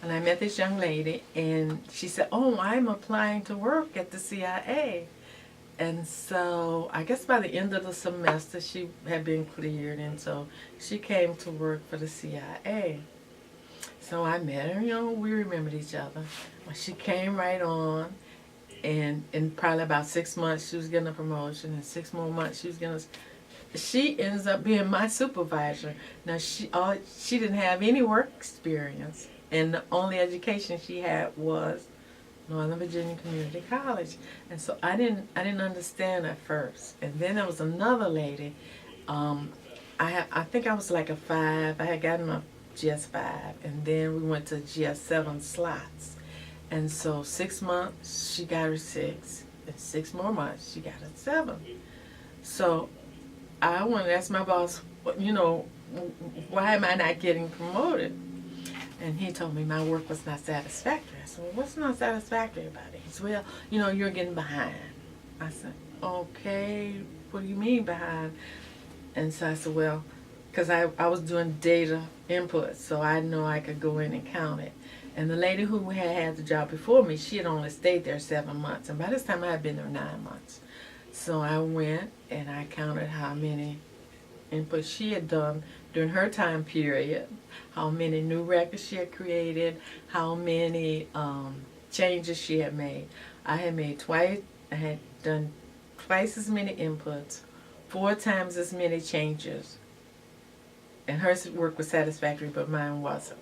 And I met this young lady, and she said, "Oh, I'm applying to work at the CIA." And so I guess by the end of the semester, she had been cleared, and so she came to work for the CIA. So I met her, we remembered each other. Well, she came right on, and in probably about 6 months, she was getting a promotion, and 6 more months, she ends up being my supervisor. Now, she didn't have any work experience, and the only education she had was Northern Virginia Community College. And so I didn't understand at first. And then there was another lady. I think I was like a 5. I had gotten my GS5, and then we went to GS7 slots. And so 6 months she got her 6, and 6 more months she got her 7. So I wanted to ask my boss, why am I not getting promoted? And he told me my work was not satisfactory. I said, well, what's not satisfactory about it? He said, well, you're getting behind. I said, okay, what do you mean behind? And so I said, well, because I was doing data input, so I know I could go in and count it. And the lady who had the job before me, she had only stayed there 7 months. And by this time I had been there 9 months. So I went and I counted how many inputs she had done during her time period, how many new records she had created, how many changes she had made. I had done twice as many inputs, 4 times as many changes, and her work was satisfactory, but mine wasn't.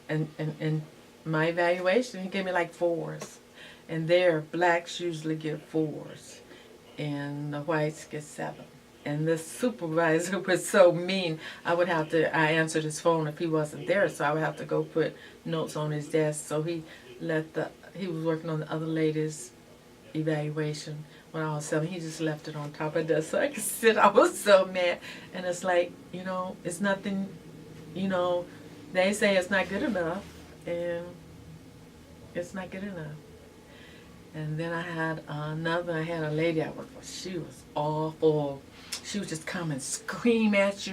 And my evaluation, he gave me like 4s, and there blacks usually get 4s, and the whites get 7. And this supervisor was so mean. I answered his phone if he wasn't there, so I would have to go put notes on his desk. So he was working on the other lady's evaluation when I was 7. He just left it on top of the desk so I could sit. I was so mad. And it's like, it's nothing, they say it's not good enough, and it's not good enough. And then I had a lady I worked with. She was awful. She would just come and scream at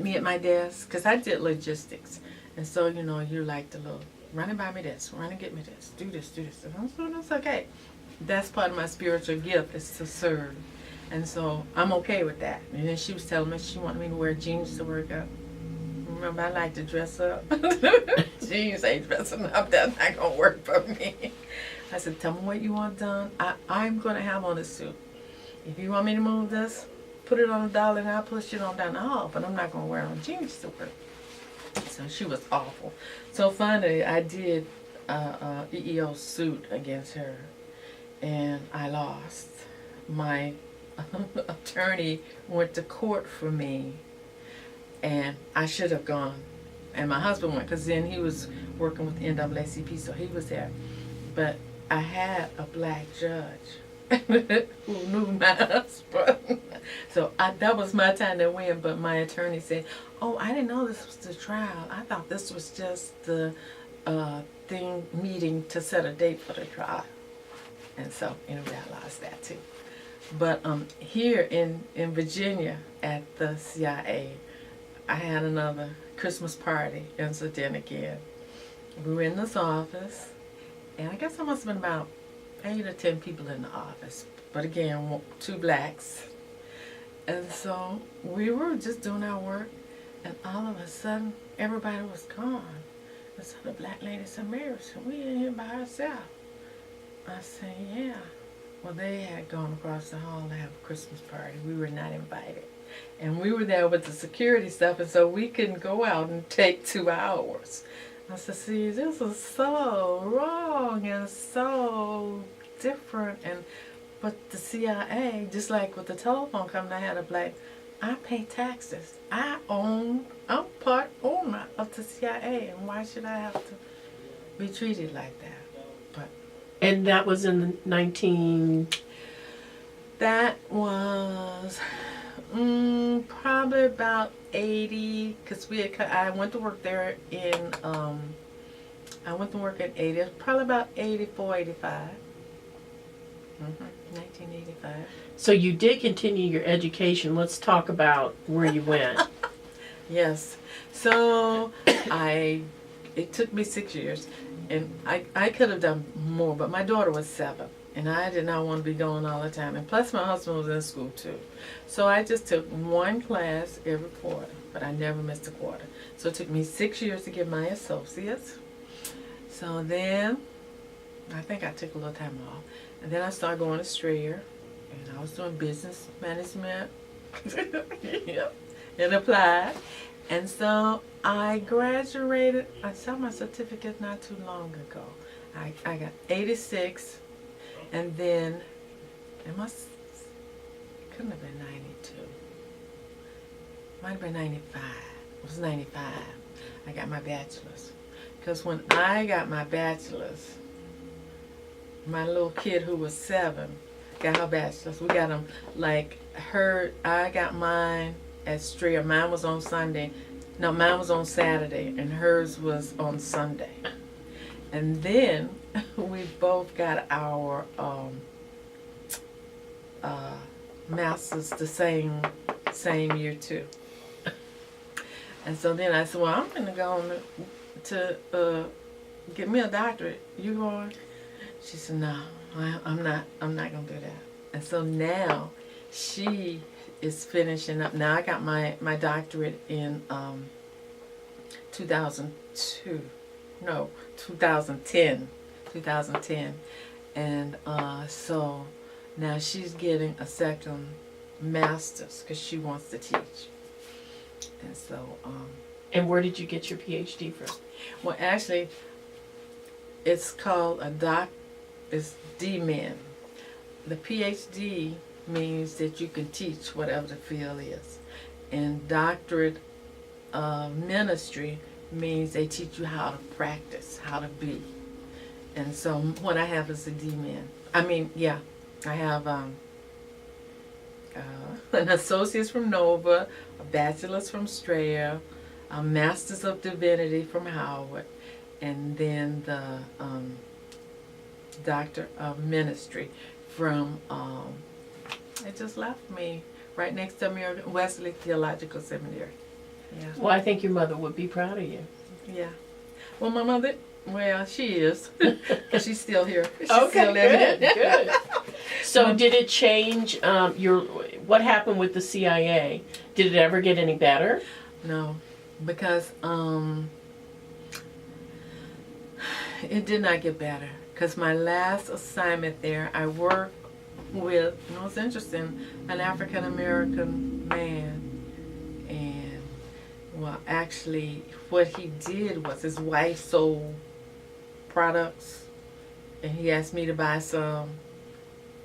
me at my desk, because I did logistics. And so, you're like the little, run and buy me this, run and get me this, do this, do this. And so that's okay. That's part of my spiritual gift, is to serve. And so I'm okay with that. And then she was telling me she wanted me to wear jeans to work out. Remember, I like to dress up. Jeans ain't dressing up. That's not going to work for me. I said, tell me what you want done. I'm going to have on a suit. If you want me to move this, put it on a dollar and I'll push it on down the hall. But I'm not going to wear on jeans to work. So she was awful. So finally, I did a EEO suit against her. And I lost. My attorney went to court for me. And I should have gone. And my husband went, because then he was working with the NAACP, so he was there. But I had a black judge who knew my husband. So that was my time to win. But my attorney said, oh, I didn't know this was the trial. I thought this was just the meeting to set a date for the trial. And so, I lost that too. But here in Virginia at the CIA, I had another Christmas party incident again. We were in this office, and I guess there must have been about 8 or 10 people in the office. But again, 2 blacks. And so we were just doing our work, and all of a sudden, everybody was gone. And so the black lady said, Mary, we in here by ourselves. I said, yeah. Well, they had gone across the hall to have a Christmas party. We were not invited. And we were there with the security stuff, and so we couldn't go out and take 2 hours. I said, see, this is so wrong and so different. But the CIA, just like with the telephone company, I had a black, I pay taxes. I'm part owner of the CIA, and why should I have to be treated like that? And that was in the 19... That was probably about 80, because I went to work there I went to work at 80, probably about 84, 85. 1985. So you did continue your education. Let's talk about where you went. Yes. So I it took me 6 years, and I could have done more, but my daughter was 7, and I did not want to be going all the time. And plus, my husband was in school too, so I just took one class every quarter, but I never missed a quarter. So it took me 6 years to get my associates. So then, I think I took a little time off, and then I started going to Strayer, and I was doing business management. Yep, and applied. And so I graduated. I saw my certificate not too long ago. I got 86, and then it couldn't have been 92. Might have been 95. It was 95. I got my bachelor's. Because when I got my bachelor's, my little kid who was 7 got her bachelor's. We got them like I got mine at Strayer. Mine was on Sunday. No, mine was on Saturday, and hers was on Sunday. And then we both got our masters the same year too. And so then I said, well, I'm gonna go on to get me a doctorate. You going? She said, no, I'm not gonna do that. And so now she is finishing up. Now I got my doctorate in 2010, and so now she's getting a second master's because she wants to teach. And so And where did you get your PhD from? well, actually, it's called it's DMin. The PhD means that you can teach whatever the field is. And doctorate of ministry means they teach you how to practice, how to be. And so what I have is a DMin. I have an associate's from Nova, a bachelor's from Strayer, a master's of divinity from Howard, and then the doctor of ministry from it just left me right next to American Wesley Theological Seminary. Yeah. Well, I think your mother would be proud of you. Yeah. Well, my mother, she is. She's still here. She's Okay, still living. good. So did it change what happened with the CIA? Did it ever get any better? No, because it did not get better. Because my last assignment there, I worked with, it's interesting, an African American man. And, well, actually, what he did was his wife sold products, and he asked me to buy some,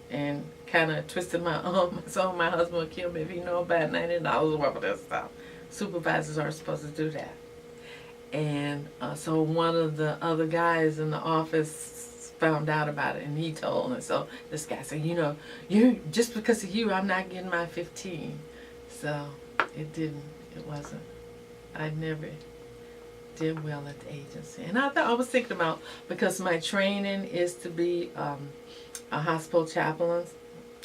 and kind of twisted my arm. So my husband would kill me if he knew about $90 worth of that stuff. Supervisors aren't supposed to do that. And so one of the other guys in the office found out about it, and he told. And so this guy said, you just because of you, I'm not getting my 15. So it wasn't. I never did well at the agency. And I was thinking about, because my training is to be a hospital chaplain,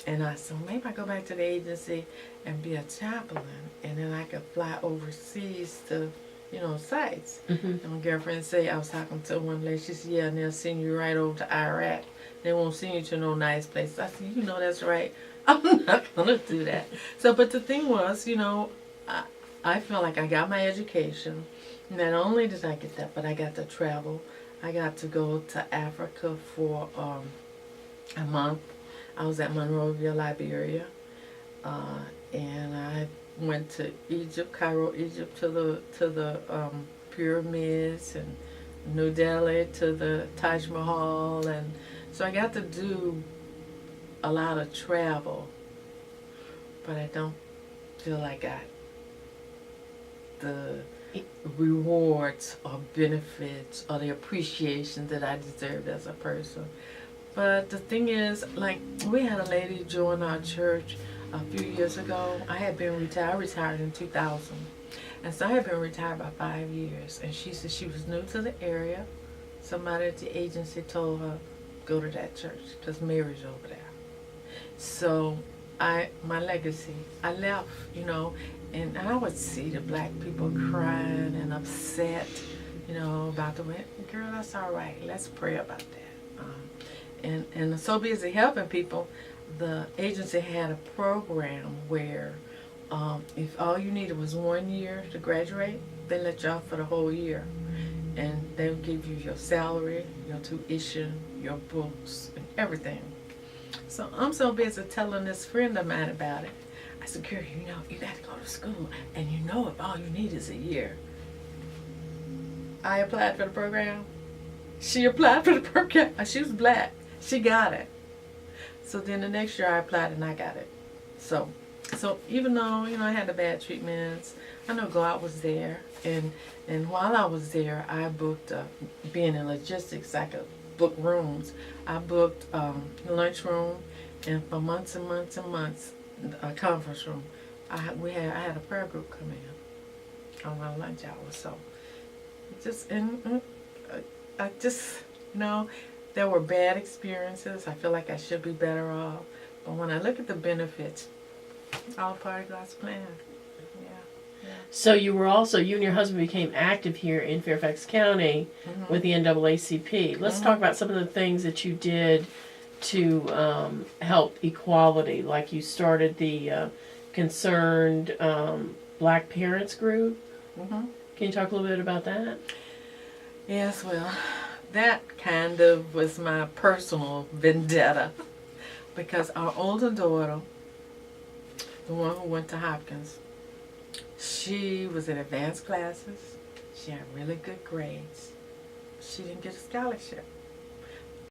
and I said, maybe I go back to the agency and be a chaplain, and then I could fly overseas to sites. Mm-hmm. And my girlfriend said, I was talking to one lady, she said, yeah, and they'll send you right over to Iraq. They won't send you to no nice place. I said, that's right. I'm not going to do that. So, but the thing was, I felt like I got my education. Not only did I get that, but I got to travel. I got to go to Africa for a month. I was at Monrovia, Liberia. And I went to Egypt, Cairo, Egypt, to the pyramids, and New Delhi to the Taj Mahal, and so I got to do a lot of travel, but I don't feel I got the rewards or benefits or the appreciation that I deserved as a person. But the thing is, like, we had a lady join our church a few years ago. I had been retired. I retired in 2000. And so I had been retired by 5 years. And she said she was new to the area. Somebody at the agency told her, go to that church, because Mary's over there. So my legacy, I left, and I would see the black people crying and upset about the way. Girl, that's all right. Let's pray about that. And so busy helping people, the agency had a program where if all you needed was 1 year to graduate, they let you off for the whole year. And they would give you your salary, your tuition, your books, and everything. So I'm so busy telling this friend of mine about it. I said, girl, you got to go to school, and if all you need is a year. I applied for the program. She applied for the program. She was black. She got it. So then the next year I applied and I got it. So even though, I had the bad treatments, I know God was there. And while I was there, I booked, being in logistics, I could book rooms. I booked the lunchroom, and for months and months and months, a conference room. I had a prayer group come in on my lunch hour. So I just, there were bad experiences. I feel like I should be better off. But when I look at the benefits, all part of God's plan. Yeah. So you and your husband became active here in Fairfax County with the NAACP. Let's talk about some of the things that you did to help equality. Like you started the Concerned Black Parents Group. Can you talk a little bit about that? Yes, well, that kind of was my personal vendetta, because our older daughter, the one who went to Hopkins, she was in advanced classes. She had really good grades. She didn't get a scholarship.